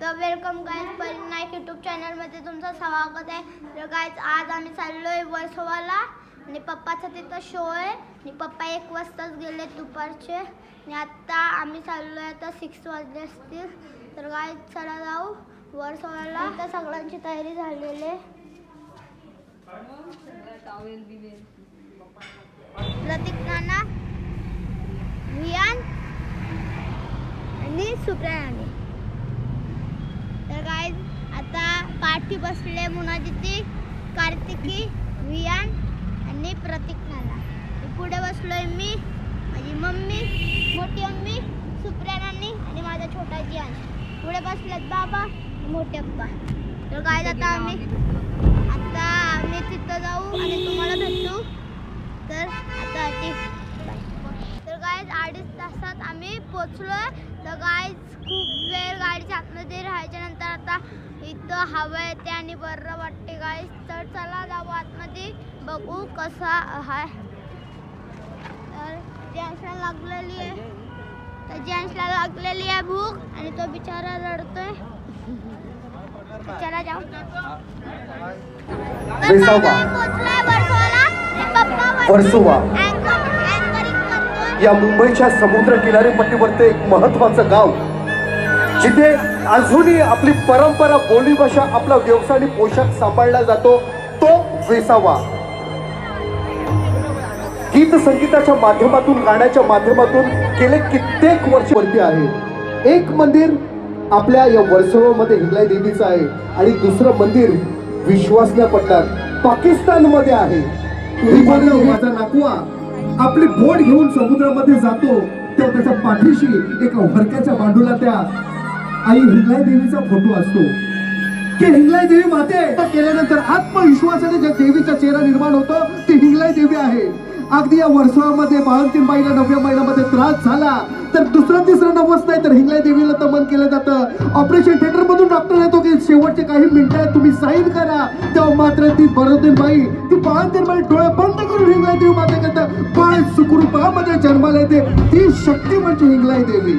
तर welcome guys, Parinay Naik YouTube चॅनलमध्ये तुमचं स्वागत आहे। तर गाइस आज आम्ही चाललोय वर्सोवाला आणि पप्पाचा तिथं शो आहे आणि पप्पा 1 वाजताच गेले दुपारचे आणि आता आम्ही चाललोय आता 6 वाजले असतील। तर गाइस चला जाऊ वर्सोवाला। तर सगळ्यांची तयारी झालेली आहे। प्रतीक नाना, वियान आणि सुप्रिया। तर गाइस आता पाठी बसले मुनादिती, कार्तिकी, वियान आणि प्रतीक नाना। पुढे बसलोय मी, माझी मम्मी, मोठी मम्मी, सुप्रिया नानी आणि माझा छोटा जियान। पुढे बसलेत बाबा, मोठे अप्पा। तर गाइस आता आम्ही तिथं जाऊ आणि तुम्हाला भेटू। तर आता तर गाइस 2.5 तासात आम्ही पोहोचलोय। तर गाइस खूप वेळ गाडीच्या आतमध्ये राहायच्या नंतर आता इथं हवा येते आणि बरं वाटते गाइस। तर चला जाऊ आतमध्ये, बघू कसा आहे। तर जेंट्सला लागलेली आहे भूक आणि तो बिचारा रडतोय। चला जाऊ। वर्सोवा या मुंबईच्या समुद्र किनारपट्टीवरचं एक महत्त्वाचं गाव, जिथे अजूनही आपली परंपरा, बोलीभाषा, आपला व्यवसाय आणि पोशाख सांभाळला जातो, तो वेसावा। गीत संगीताच्या माध्यमातून, गाण्याच्या माध्यमातून गेले कित्येक वर्षावरती आहे। एक मंदिर आपल्या या वर्सोवामध्ये हिंगलाई देवीचं आहे आणि दुसरं मंदिर विश्वासल्या पट्ट्यात पाकिस्तानमध्ये आहे। माझा नाकुआ आपली बोट घेऊन समुद्रामध्ये जातो तेव्हा त्याच्या पाठीशी एका हरक्याच्या बांधूला त्या आई हिंगलाई देवीचा फोटो असतो की हिंगलाई देवी माते केल्यानंतर आत्मविश्वासाने ज्या देवीचा चेहरा निर्माण होतो ती हिंगलाई देवी आहे। अगदी या वर्षामध्ये 22 बाईला 9व्या महिन्यामध्ये त्रास झाला तर दुसरं तिसरं नवस नाही तर हिंगलाई देवीला तमन केलं जातं। ऑपरेशन थिएटर मधून डॉक्टर येतो की शेवटचे काही मिनिटं आहेत, तुम्ही साईन करा। तेव्हा मात्र ती बरोदीन बाई ती 22 बाई डोळे बंद करून हिंगलाई देवी माते करतात, बाळ सुखरूपामध्ये जन्माला येते। ती शक्ती म्हणजे हिंगलाई देवी।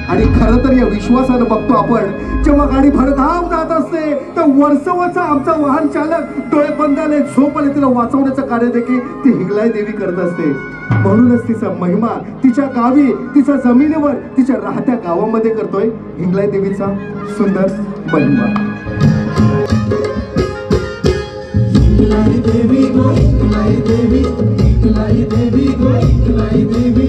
आणि खरं तर या विश्वासानं बघतो आपण, जेव्हा गाडी भरधाव जात असते तर वर्सोवाचा आमचा वाहन चालक डोळे बंद आले, झोप आले, तिला वाचवण्याचं कार्य देखील ती हिंगलाई देवी करत असते। म्हणूनच तिचा महिमा तिच्या गावी, तिच्या जमिनीवर, तिच्या राहत्या गावामध्ये करतोय हिंगलाई देवीचा सुंदर महिमा। हिंगलाई देवी गो, हिंगलाई देवी, हिंगलाई देवी गो, हिंगलाई देवी।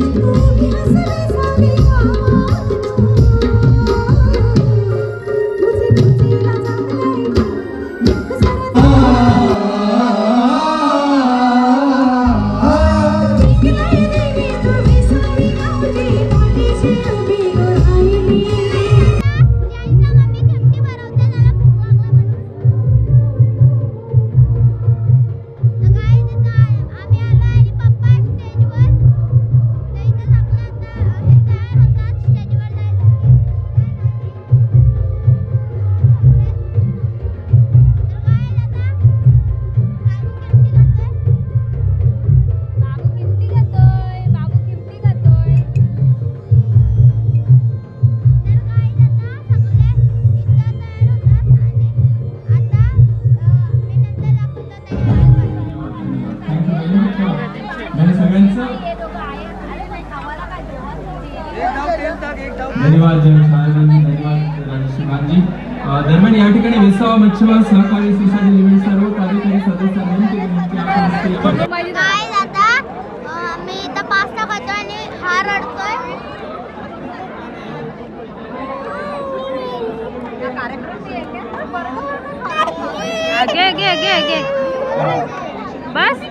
धन्यवाद राजेश जी। दरम्यान या ठिकाणी वेसावा मच्छीमार सहकारी सोसायटी लिमिटेड सर्व कार्यकारी सदस्यांनी मी इथं पास्ता खातोय आणि हा रडतोय। आगे बस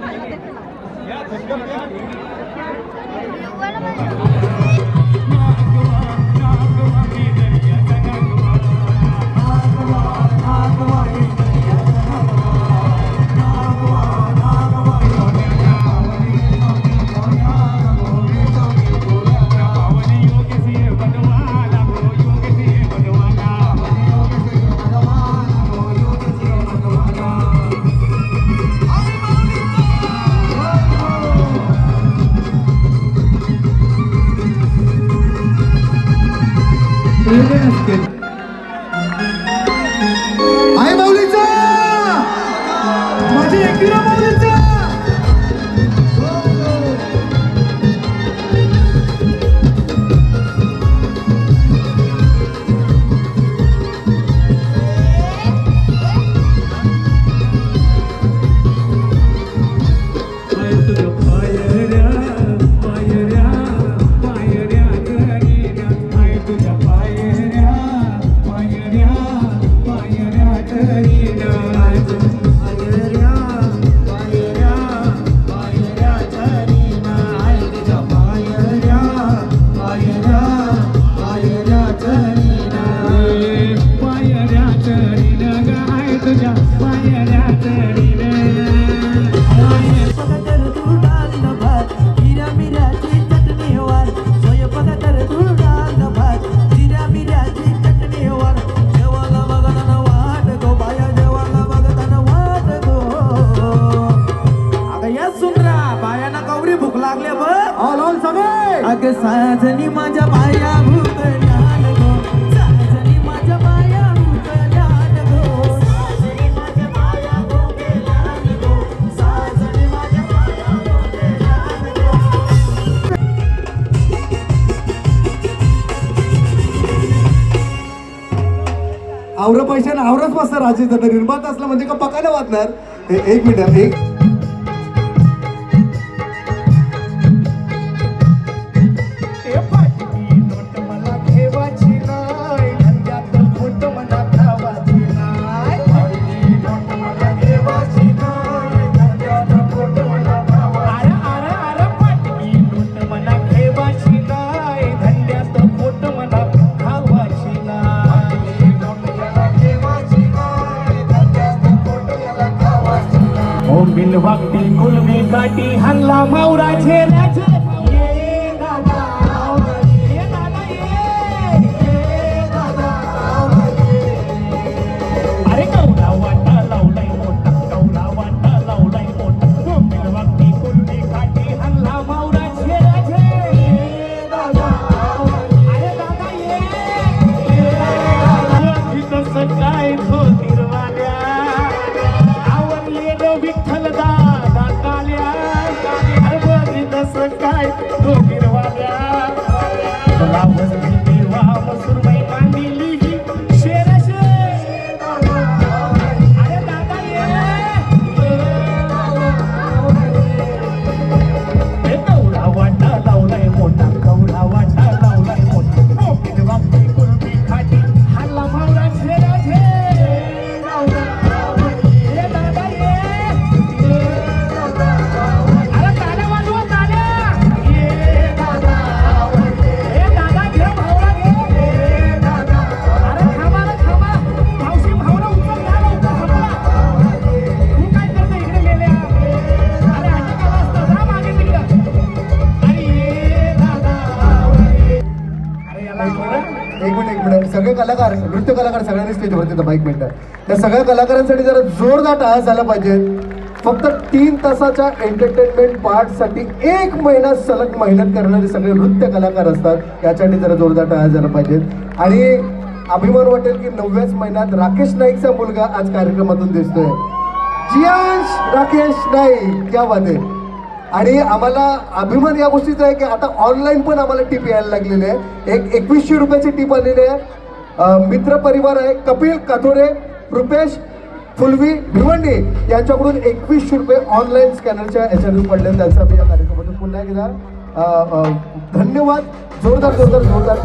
आवरं पैशाने आवरच बसतं राजे तर निर्माता असलं म्हणजे का पकायला वाजणार. एक मिनिट एक बिनवाकटी कुलमी काठी हल्ला मावरा झेलाचे ये दादा ये दादा ये दादा अरे कौला वाटा लावलाय मोठा कौला वाटा लावलाय मोठा बिनवाकटी कुलमी काठी हल्ला मावरा झेलाचे ये दादा अरे दादा ये दादा सकाळी तो निर्वाल्या विठ्ठल दादा काल्या अरे तसं काय तो गिरवाल्या रावस गिरवा मसूरबाई मांडली ही शेरशे अरे दादा ये कौला वाटा लावलाय मोठा कौला वाटा लावलाय मोठा गिरवा कुलबी खाटी हल्ला मावरा शेरशे सगळे कलाकार नृत्य कलाकार सगळ्यांनी स्टेजवरती येतात. एक मिनिट त्या सगळ्या कलाकारांसाठी जरा जोरदार टाळ्या झाला पाहिजे. फक्त 3 तासाच्या एंटरटेनमेंट पार्टसाठी 1 महिना सलग मेहनत करणारे सगळे नृत्य कलाकार असतात. यासाठी जरा जोरदार टाळ्या झाला पाहिजेत. आणि अभिमान वाटेल की 9व्याच महिन्यात राकेश नाईकचा मुलगा आज कार्यक्रमातून दिसतोय. जियांश राकेश नाईक क्या बात आहे. आणि आम्हाला अभिमान या गोष्टीचा आहे की आता ऑनलाईन पण आम्हाला टिप यायला लागलेली आहे. एक 2100 रुपयाची टिप आलेली आहे. मित्र परिवार आहे कपिल काथोडे रुपेश फुलवी भिवंडी यांच्याकडून 2100 रुपये ऑनलाईन स्कॅनरच्या याच्यातून पडले. त्यांचा मी या कार्यक्रमातून पुन्हा एकदा धन्यवाद. जोरदार जोरदार जोरदार.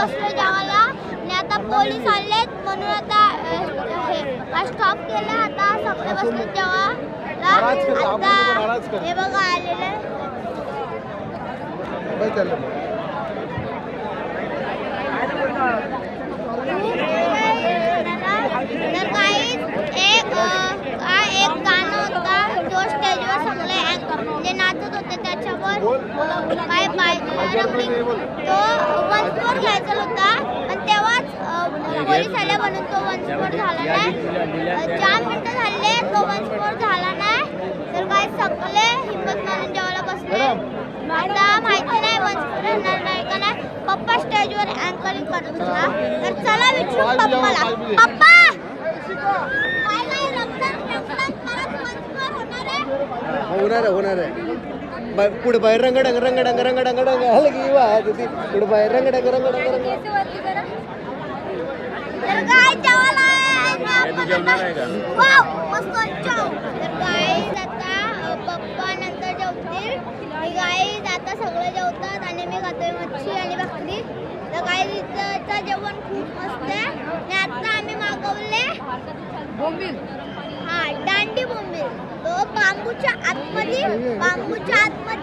बसलो जेवायला आणि आता पोलीस आलेत म्हणून आता स्टॉप केलं. आता सगळे बसले जेवायला. आता हे बघा आलेले तर काही एक गाणं होता जो स्टेजवर सगळे जे नाचत होते त्याच्यावर काय तो वंशस्फोट घ्यायचा होता पण तेव्हाच पोलीस आले म्हणून तो वंशस्फोट झाला नाही. 4 मिनिटं झाले तो वंशस्फोट झाला नाही. तर काय सगळे हिंमत मारून जेवायला बसले. आता माहिती नाही वंशस्फोट होणार नाही का नाही. पप्पा स्टेजवर अँकरिंग करत होता. तर चला विचारू पप्पाला. पप्पा होणार आहे पुढे बाहेर रंग डंग रंग डंग रंग डंग डंग आलं की वाद होती पुढे बाहेर रंग डंग रंग डंग रंग. तर काय जेवायला वाव मस्त जेव. तर गाईज आता पप्पा नंतर जेवतील. मी गाईज आता सगळे जेवतात आणि मी खातोय मच्छी आणि भाकरी. तर गाईज इथं जेवण खूप मस्त आहे. आणि आता आम्ही मागवले बोंबील. हा दांडी बोंबील. तो बांबूच्या आतमध्ये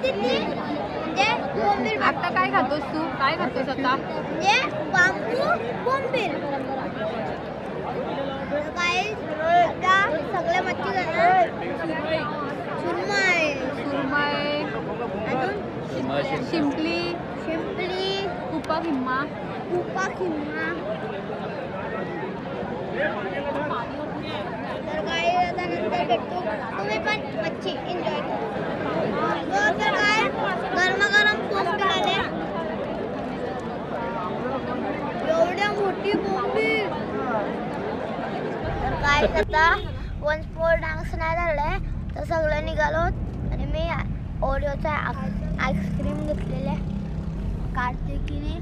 ती म्हणजे बोंबील. आता काय खातोस तू? काय खातोस आता? म्हणजे बांबू बोंबील. काय आता सगळे मच्छी करणार. सुरमई अजून शिंपली कुपा किम्मा. तर काय आता नंतर भेटतो. तुम्ही पण मच्छी एन्जॉय करा. तर काय गरमागरम कोंबडी आले. एवढ्या मोठी कोंबडी. तर काय आता वंशस्फोट डान्स नाही झालाय तर सगळं निघालो. आणि मी ओरिओचा आईस्क्रीम घेतलेले. कार्तिकीने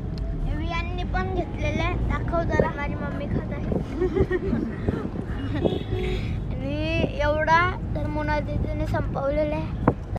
वियांनी पण घेतलेले. दाखव जरा माझी मम्मी खात आहे. आणि एवढा तर मोना दीदीने संपवलेला आहे.